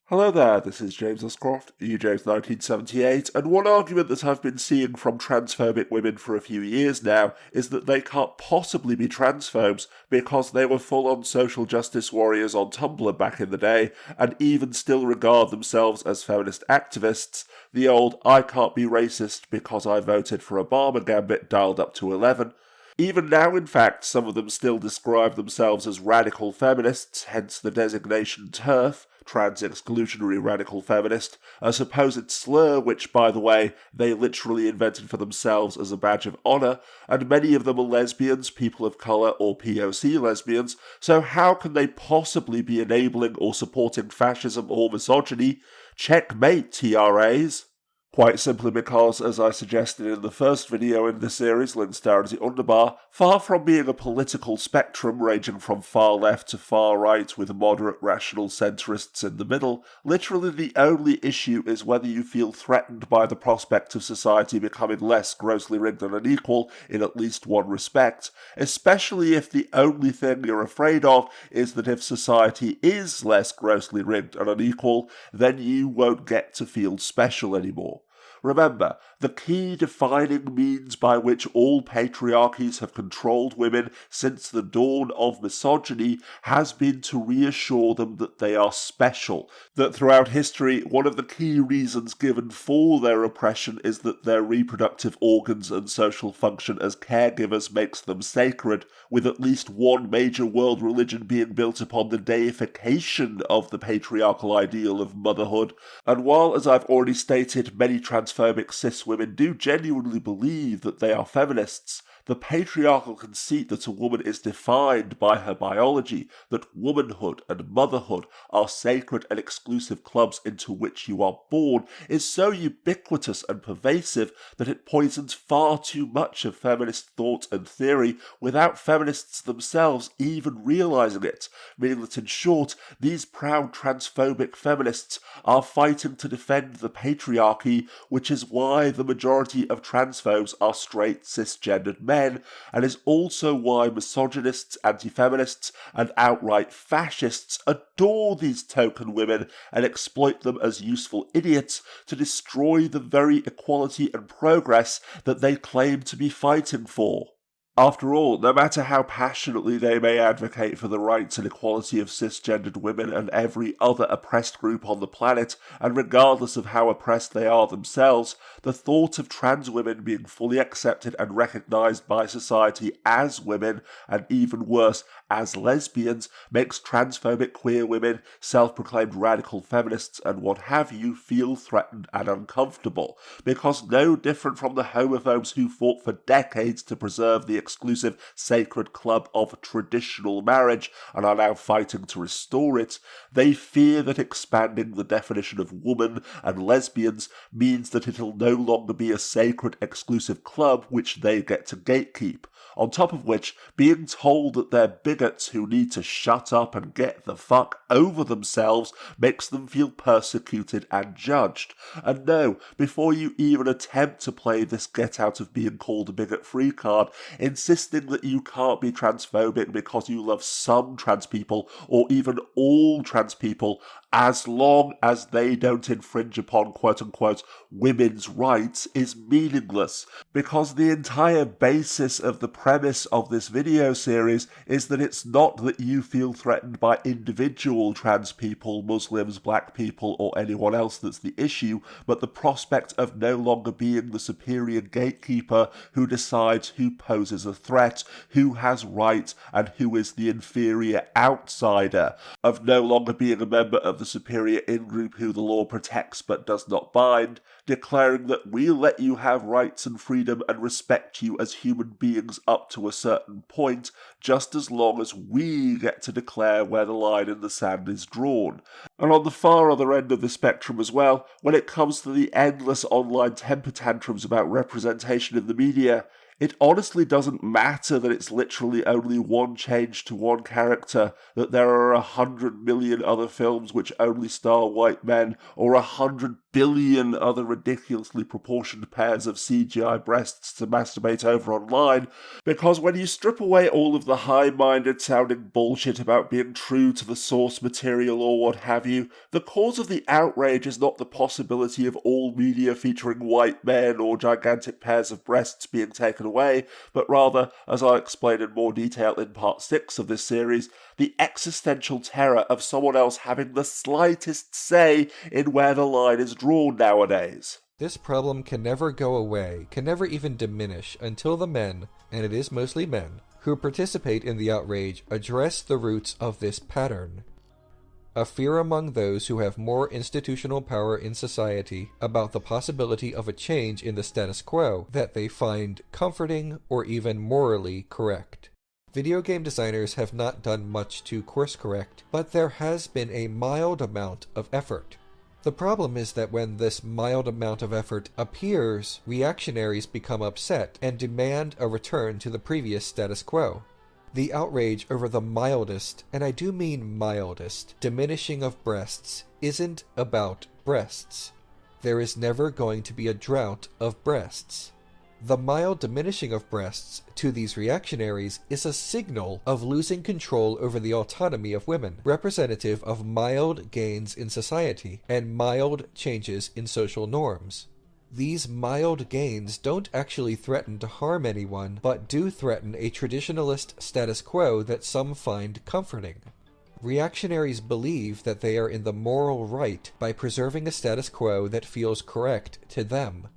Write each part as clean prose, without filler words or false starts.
Hello there, this is James Uscroft, EJames1978, and one argument that I've been seeing from transphobic women for a few years now is that they can't possibly be transphobes because they were full-on social justice warriors on Tumblr back in the day, and even still regard themselves as feminist activists, the old I can't be racist because I voted for Obama gambit dialed up to 11. Even now, in fact, some of them still describe themselves as radical feminists, hence the designation TERF, trans-exclusionary radical feminist, a supposed slur which, by the way, they literally invented for themselves as a badge of honour, and many of them are lesbians, people of colour, or POC lesbians, so how can they possibly be enabling or supporting fascism or misogyny? Checkmate, TRAs! Quite simply because, as I suggested in the first video in this series, links down in the underbar, far from being a political spectrum ranging from far left to far right with moderate rational centrists in the middle, literally the only issue is whether you feel threatened by the prospect of society becoming less grossly rigged and unequal in at least one respect, especially if the only thing you're afraid of is that if society is less grossly rigged and unequal, then you won't get to feel special anymore. Remember, the key defining means by which all patriarchies have controlled women since the dawn of misogyny has been to reassure them that they are special, that throughout history one of the key reasons given for their oppression is that their reproductive organs and social function as caregivers makes them sacred, with at least one major world religion being built upon the deification of the patriarchal ideal of motherhood. And while, as I've already stated, many transphobic cis women do genuinely believe that they are feminists, the patriarchal conceit that a woman is defined by her biology, that womanhood and motherhood are sacred and exclusive clubs into which you are born, is so ubiquitous and pervasive that it poisons far too much of feminist thought and theory without feminists themselves even realising it, meaning that in short, these proud transphobic feminists are fighting to defend the patriarchy, which is why the majority of transphobes are straight cisgendered men, and is also why misogynists, anti-feminists, and outright fascists adore these token women and exploit them as useful idiots to destroy the very equality and progress that they claim to be fighting for. After all, no matter how passionately they may advocate for the rights and equality of cisgendered women and every other oppressed group on the planet, and regardless of how oppressed they are themselves, the thought of trans women being fully accepted and recognised by society as women, and even worse, as lesbians, makes transphobic queer women, self-proclaimed radical feminists and what have you feel threatened and uncomfortable, because no different from the homophobes who fought for decades to preserve the exclusive sacred club of traditional marriage and are now fighting to restore it, they fear that expanding the definition of woman and lesbians means that it'll no longer be a sacred exclusive club which they get to gatekeep. On top of which, being told that they're bigots who need to shut up and get the fuck over themselves makes them feel persecuted and judged. And no, before you even attempt to play this get out of being called a bigot free card, insisting that you can't be transphobic because you love some trans people or even all trans people, as long as they don't infringe upon quote-unquote women's rights, is meaningless, because the entire basis of the premise of this video series is that it's not that you feel threatened by individual trans people, Muslims, black people, or anyone else that's the issue, but the prospect of no longer being the superior gatekeeper who decides who poses a threat, who has rights, and who is the inferior outsider, of no longer being a member of the superior in-group who the law protects but does not bind, declaring that we'll let you have rights and freedom and respect you as human beings up to a certain point, just as long as we get to declare where the line in the sand is drawn. And on the far other end of the spectrum as well, when it comes to the endless online temper tantrums about representation in the media, It honestly doesn't matter that it's literally only one change to one character, that there are 100 million other films which only star white men, or 100 billion other ridiculously proportioned pairs of CGI breasts to masturbate over online, because when you strip away all of the high-minded sounding bullshit about being true to the source material or what have you, the cause of the outrage is not the possibility of all media featuring white men or gigantic pairs of breasts being taken away, but rather, as I'll explain in more detail in part 6 of this series, the existential terror of someone else having the slightest say in where the line is drawn nowadays. This problem can never go away, can never even diminish, until the men, and it is mostly men, who participate in the outrage address the roots of this pattern. A fear among those who have more institutional power in society about the possibility of a change in the status quo that they find comforting or even morally correct. Video game designers have not done much to course correct, but there has been a mild amount of effort. The problem is that when this mild amount of effort appears, reactionaries become upset and demand a return to the previous status quo. The outrage over the mildest, and I do mean mildest, diminishing of breasts isn't about breasts. There is never going to be a drought of breasts. The mild diminishing of breasts to these reactionaries is a signal of losing control over the autonomy of women, representative of mild gains in society and mild changes in social norms. These mild gains don't actually threaten to harm anyone, but do threaten a traditionalist status quo that some find comforting. Reactionaries believe that they are in the moral right by preserving a status quo that feels correct to them.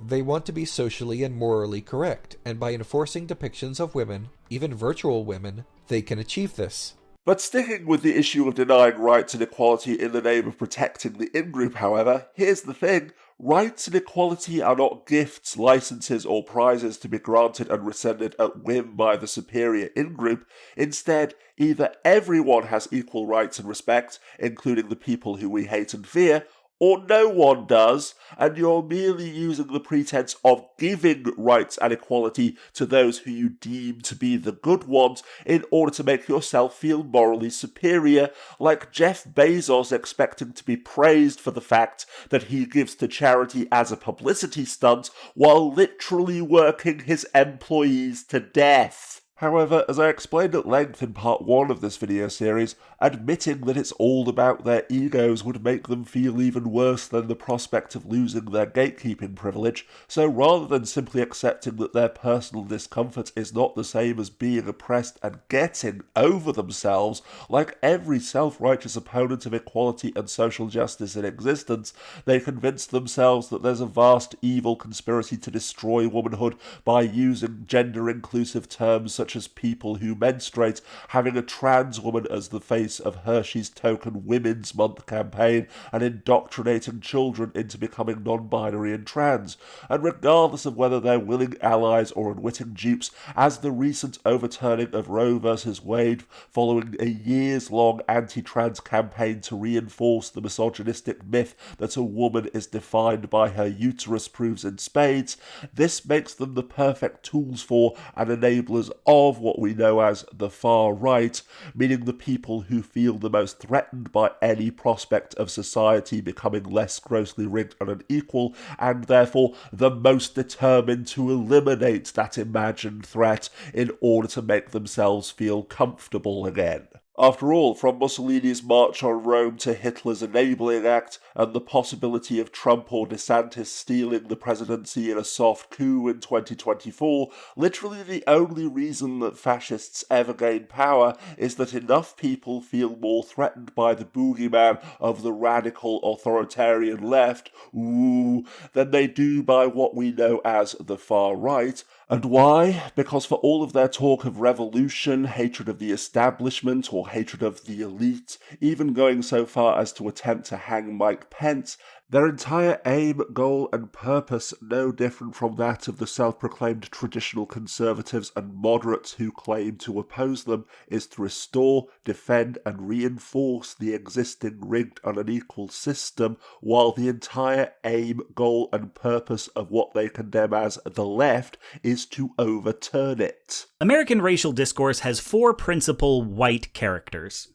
They want to be socially and morally correct, and by enforcing depictions of women, even virtual women, they can achieve this. But sticking with the issue of denying rights and equality in the name of protecting the in-group, however, here's the thing. Rights and equality are not gifts, licenses, or prizes to be granted and rescinded at whim by the superior in-group. Instead, either everyone has equal rights and respect, including the people who we hate and fear, or no one does, and you're merely using the pretense of giving rights and equality to those who you deem to be the good ones in order to make yourself feel morally superior, like Jeff Bezos expecting to be praised for the fact that he gives to charity as a publicity stunt while literally working his employees to death. However, as I explained at length in part 1 of this video series, admitting that it's all about their egos would make them feel even worse than the prospect of losing their gatekeeping privilege, so rather than simply accepting that their personal discomfort is not the same as being oppressed and getting over themselves, like every self-righteous opponent of equality and social justice in existence, they convince themselves that there's a vast evil conspiracy to destroy womanhood by using gender-inclusive terms such as people who menstruate, having a trans woman as the face of Hershey's token Women's Month campaign, and indoctrinating children into becoming non-binary and trans. And regardless of whether they're willing allies or unwitting dupes, as the recent overturning of Roe vs. Wade following a years-long anti-trans campaign to reinforce the misogynistic myth that a woman is defined by her uterus proves in spades, this makes them the perfect tools for and enablers of what we know as the far right, meaning the people who feel the most threatened by any prospect of society becoming less grossly rigged and unequal, and therefore the most determined to eliminate that imagined threat in order to make themselves feel comfortable again. After all, from Mussolini's March on Rome to Hitler's Enabling Act, and the possibility of Trump or DeSantis stealing the presidency in a soft coup in 2024, literally the only reason that fascists ever gain power is that enough people feel more threatened by the boogeyman of the radical authoritarian left, than they do by what we know as the far right. And why? Because for all of their talk of revolution, hatred of the establishment, or hatred of the elite, even going so far as to attempt to hang Mike Pence, Their entire aim, goal, and purpose no different from that of the self-proclaimed traditional conservatives and moderates who claim to oppose them, is to restore, defend, and reinforce the existing rigged and unequal system, while the entire aim, goal, and purpose of what they condemn as the left is to overturn it. American racial discourse has 4 principal white characters.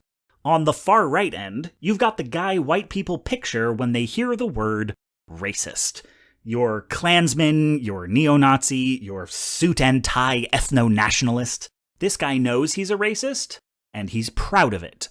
On the far right end, you've got the guy white people picture when they hear the word racist. Your Klansman, your neo-Nazi, your suit and tie ethno-nationalist. This guy knows he's a racist, and he's proud of it.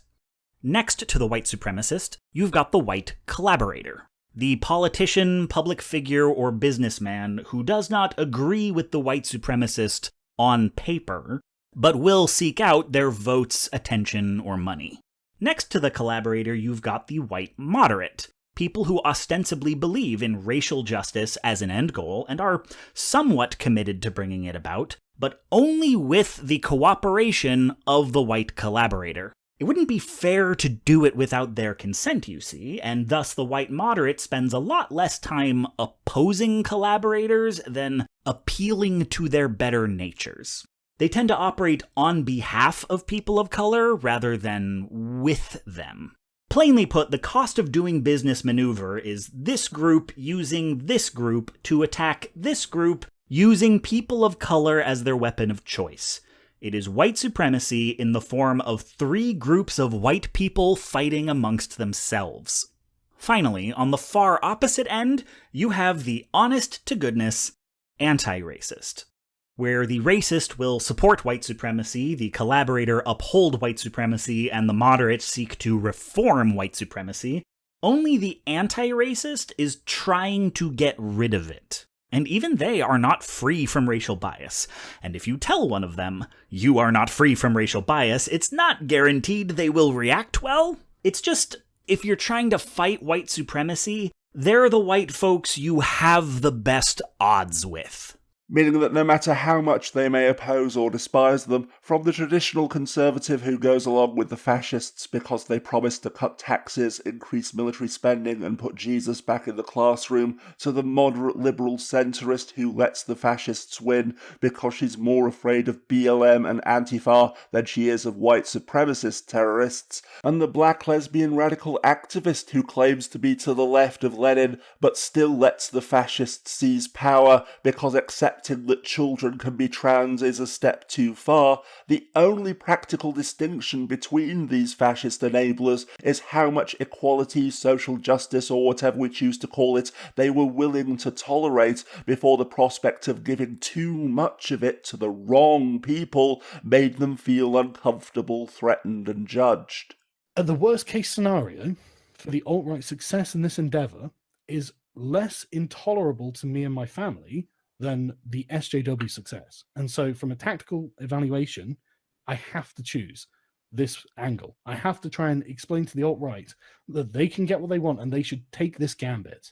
Next to the white supremacist, you've got the white collaborator. The politician, public figure, or businessman who does not agree with the white supremacist on paper, but will seek out their votes, attention, or money. Next to the collaborator, you've got the white moderate, people who ostensibly believe in racial justice as an end goal and are somewhat committed to bringing it about, but only with the cooperation of the white collaborator. It wouldn't be fair to do it without their consent, you see, and thus the white moderate spends a lot less time opposing collaborators than appealing to their better natures. They tend to operate on behalf of people of color rather than with them. Plainly put, the cost of doing business maneuver is this group using this group to attack this group using people of color as their weapon of choice. It is white supremacy in the form of 3 groups of white people fighting amongst themselves. Finally, on the far opposite end, you have the honest-to-goodness anti-racist, where the racist will support white supremacy, the collaborator uphold white supremacy, and the moderate seek to reform white supremacy. Only the anti-racist is trying to get rid of it. And even they are not free from racial bias. And if you tell one of them, you are not free from racial bias, it's not guaranteed they will react well. It's just, if you're trying to fight white supremacy, they're the white folks you have the best odds with. Meaning that no matter how much they may oppose or despise them, from the traditional conservative who goes along with the fascists because they promise to cut taxes, increase military spending, and put Jesus back in the classroom, to the moderate liberal centrist who lets the fascists win because she's more afraid of BLM and Antifa than she is of white supremacist terrorists, and the black lesbian radical activist who claims to be to the left of Lenin but still lets the fascists seize power because accepting that children can be trans is a step too far. The only practical distinction between these fascist enablers is how much equality, social justice, or whatever we choose to call it, they were willing to tolerate before the prospect of giving too much of it to the wrong people made them feel uncomfortable, threatened, and judged. The worst case scenario for the alt-right success in this endeavour is less intolerable to me and my family than the SJW success. And so from a tactical evaluation, I have to choose this angle. I have to try and explain to the alt-right that they can get what they want and they should take this gambit.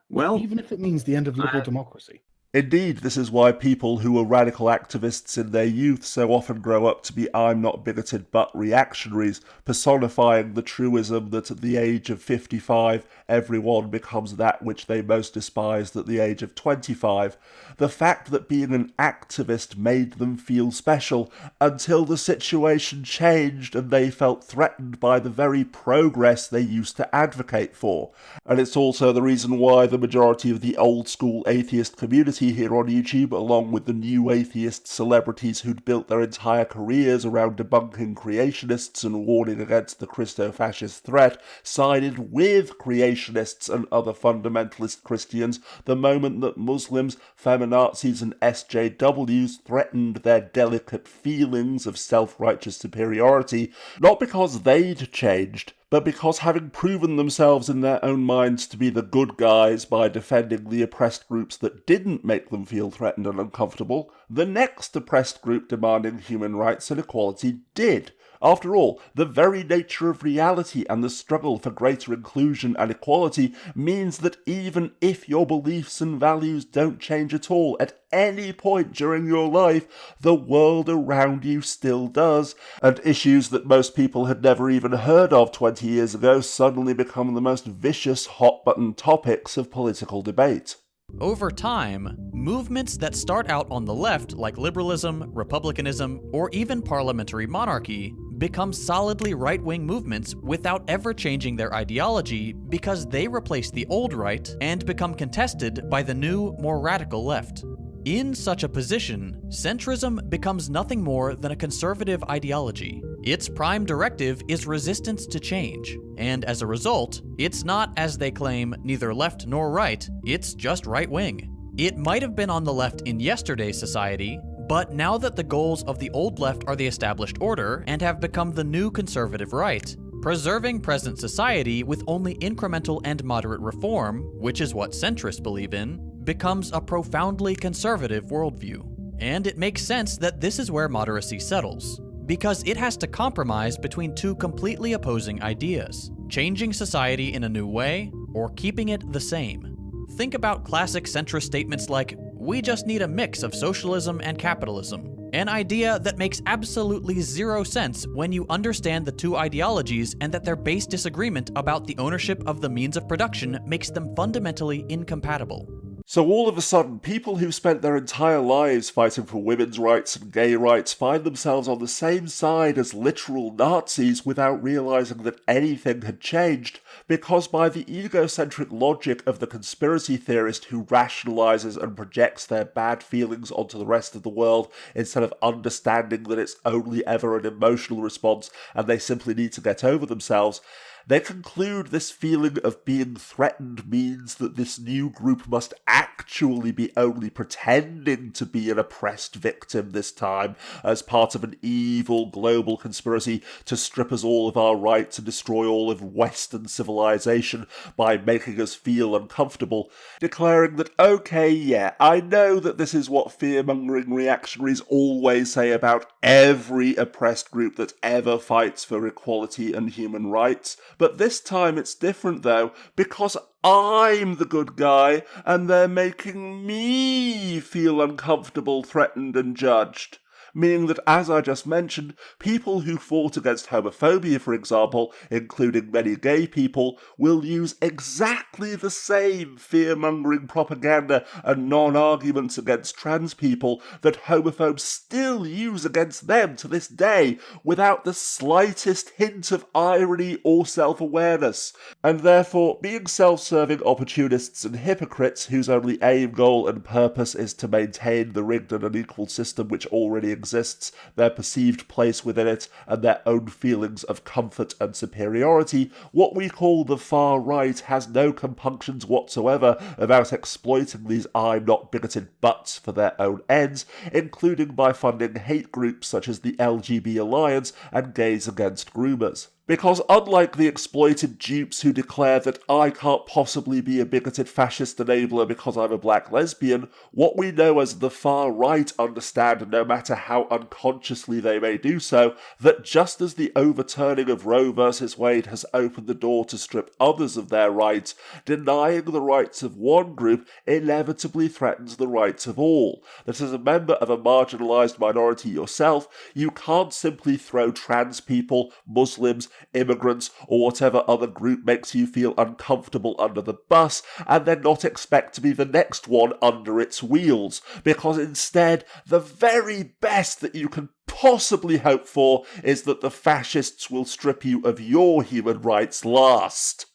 Well, even if it means the end of liberal democracy. Indeed, this is why people who were radical activists in their youth so often grow up to be I'm not bigoted but reactionaries, personifying the truism that at the age of 55, everyone becomes that which they most despised at the age of 25. The fact that being an activist made them feel special until the situation changed and they felt threatened by the very progress they used to advocate for. And it's also the reason why the majority of the old school atheist community here on YouTube, along with the new atheist celebrities who'd built their entire careers around debunking creationists and warning against the Christo-fascist threat, sided with creationists and other fundamentalist Christians the moment that Muslims, feminazis and SJWs threatened their delicate feelings of self-righteous superiority, not because they'd changed, but because having proven themselves in their own minds to be the good guys by defending the oppressed groups that didn't make them feel threatened and uncomfortable, the next oppressed group demanding human rights and equality did, After all, the very nature of reality and the struggle for greater inclusion and equality means that even if your beliefs and values don't change at all at any point during your life, the world around you still does, and issues that most people had never even heard of 20 years ago suddenly become the most vicious hot-button topics of political debate. Over time, movements that start out on the left, like liberalism, republicanism, or even parliamentary monarchy, become solidly right-wing movements without ever changing their ideology because they replace the old right and become contested by the new, more radical left. In such a position, centrism becomes nothing more than a conservative ideology. Its prime directive is resistance to change, and as a result, it's not, as they claim, neither left nor right, it's just right-wing. It might have been on the left in yesterday's society, but now that the goals of the old left are the established order and have become the new conservative right, preserving present society with only incremental and moderate reform, which is what centrists believe in, becomes a profoundly conservative worldview. And it makes sense that this is where moderacy settles, because it has to compromise between two completely opposing ideas: changing society in a new way, or keeping it the same. Think about classic centrist statements like, "We just need a mix of socialism and capitalism," an idea that makes absolutely zero sense when you understand the two ideologies and that their base disagreement about the ownership of the means of production makes them fundamentally incompatible. So all of a sudden, people who've spent their entire lives fighting for women's rights and gay rights find themselves on the same side as literal Nazis without realizing that anything had changed, because by the egocentric logic of the conspiracy theorist who rationalizes and projects their bad feelings onto the rest of the world instead of understanding that it's only ever an emotional response and they simply need to get over themselves, they conclude this feeling of being threatened means that this new group must actually be only pretending to be an oppressed victim this time, as part of an evil global conspiracy to strip us all of our rights and destroy all of Western civilization by making us feel uncomfortable, declaring that, okay, yeah, I know that this is what fear-mongering reactionaries always say about every oppressed group that ever fights for equality and human rights, but this time it's different though, because I'm the good guy, and they're making me feel uncomfortable, threatened, and judged. Meaning that, as I just mentioned, people who fought against homophobia, for example, including many gay people, will use exactly the same fear-mongering propaganda and non-arguments against trans people that homophobes still use against them to this day, without the slightest hint of irony or self-awareness. And therefore, being self-serving opportunists and hypocrites whose only aim, goal, and purpose is to maintain the rigged and unequal system which already exists, their perceived place within it, and their own feelings of comfort and superiority, what we call the far right has no compunctions whatsoever about exploiting these I'm not bigoted buts for their own ends, including by funding hate groups such as the LGB Alliance and Gays Against Groomers. Because unlike the exploited dupes who declare that I can't possibly be a bigoted fascist enabler because I'm a black lesbian, what we know as the far right understand, no matter how unconsciously they may do so, that just as the overturning of Roe versus Wade has opened the door to strip others of their rights, denying the rights of one group inevitably threatens the rights of all. That as a member of a marginalised minority yourself, you can't simply throw trans people, Muslims, immigrants, or whatever other group makes you feel uncomfortable under the bus, and then not expect to be the next one under its wheels, because instead, the very best that you can possibly hope for is that the fascists will strip you of your human rights last.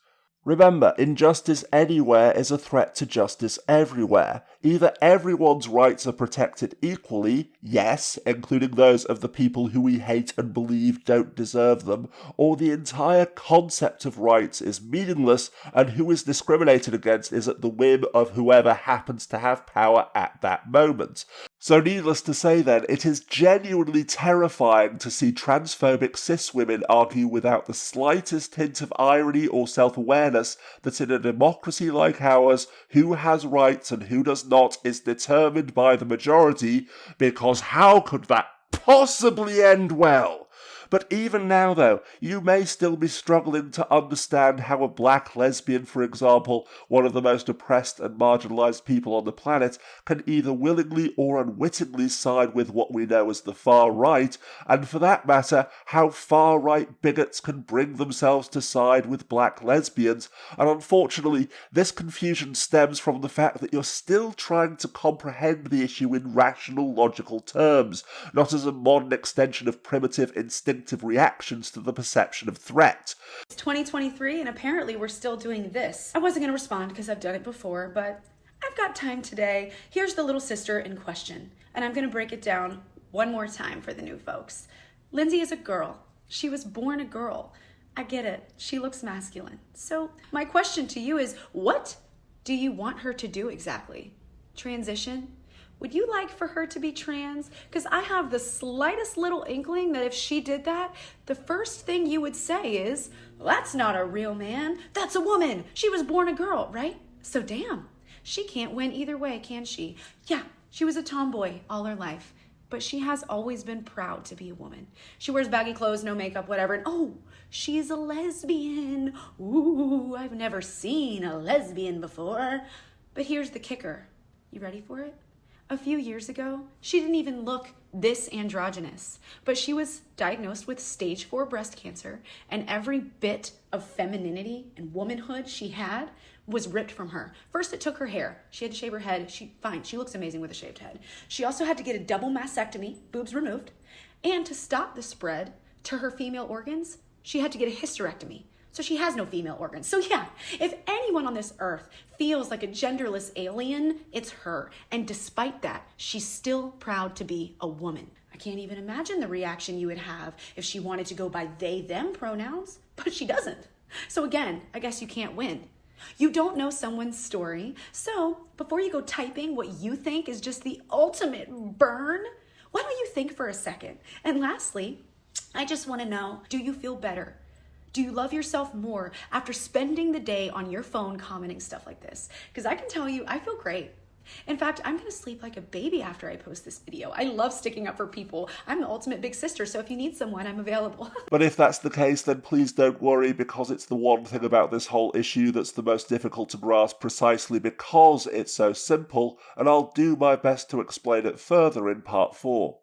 Remember, injustice anywhere is a threat to justice everywhere. Either everyone's rights are protected equally, yes, including those of the people who we hate and believe don't deserve them, or the entire concept of rights is meaningless, and who is discriminated against is at the whim of whoever happens to have power at that moment. So needless to say then, it is genuinely terrifying to see transphobic cis women argue without the slightest hint of irony or self-awareness that in a democracy like ours, who has rights and who does not is determined by the majority, because how could that possibly end well? But even now, though, you may still be struggling to understand how a black lesbian, for example, one of the most oppressed and marginalised people on the planet, can either willingly or unwittingly side with what we know as the far right, and for that matter, how far-right bigots can bring themselves to side with black lesbians, and unfortunately, this confusion stems from the fact that you're still trying to comprehend the issue in rational, logical terms, not as a modern extension of primitive, instinctive reactions to the perception of threat. It's 2023 and apparently we're still doing this. I wasn't going to respond because I've done it before, but I've got time today. Here's the little sister in question, and I'm going to break it down one more time for the new folks. Lindsay is a girl. She was born a girl. I get it. She looks masculine. So my question to you is, what do you want her to do exactly? Transition? Would you like for her to be trans? Because I have the slightest little inkling that if she did that, the first thing you would say is, well, that's not a real man. That's a woman. She was born a girl, right? So damn, she can't win either way, can she? Yeah, she was a tomboy all her life, but she has always been proud to be a woman. She wears baggy clothes, no makeup, whatever, and oh, she's a lesbian. Ooh, I've never seen a lesbian before. But here's the kicker. You ready for it? A few years ago, she didn't even look this androgynous, but she was diagnosed with stage 4 breast cancer, and every bit of femininity and womanhood she had was ripped from her. First, it took her hair. She had to shave her head. She looks amazing with a shaved head. She also had to get a double mastectomy, boobs removed, and to stop the spread to her female organs, she had to get a hysterectomy. So she has no female organs. So yeah, if anyone on this earth feels like a genderless alien, it's her. And despite that, she's still proud to be a woman. I can't even imagine the reaction you would have if she wanted to go by they, them pronouns, but she doesn't. So again, I guess you can't win. You don't know someone's story. So before you go typing what you think is just the ultimate burn, why don't you think for a second? And lastly, I just want to know, do you feel better? Do you love yourself more after spending the day on your phone commenting stuff like this? Because I can tell you, I feel great. In fact, I'm going to sleep like a baby after I post this video. I love sticking up for people. I'm the ultimate big sister, so if you need someone, I'm available. But if that's the case, then please don't worry, because it's the one thing about this whole issue that's the most difficult to grasp precisely because it's so simple, and I'll do my best to explain it further in part 4.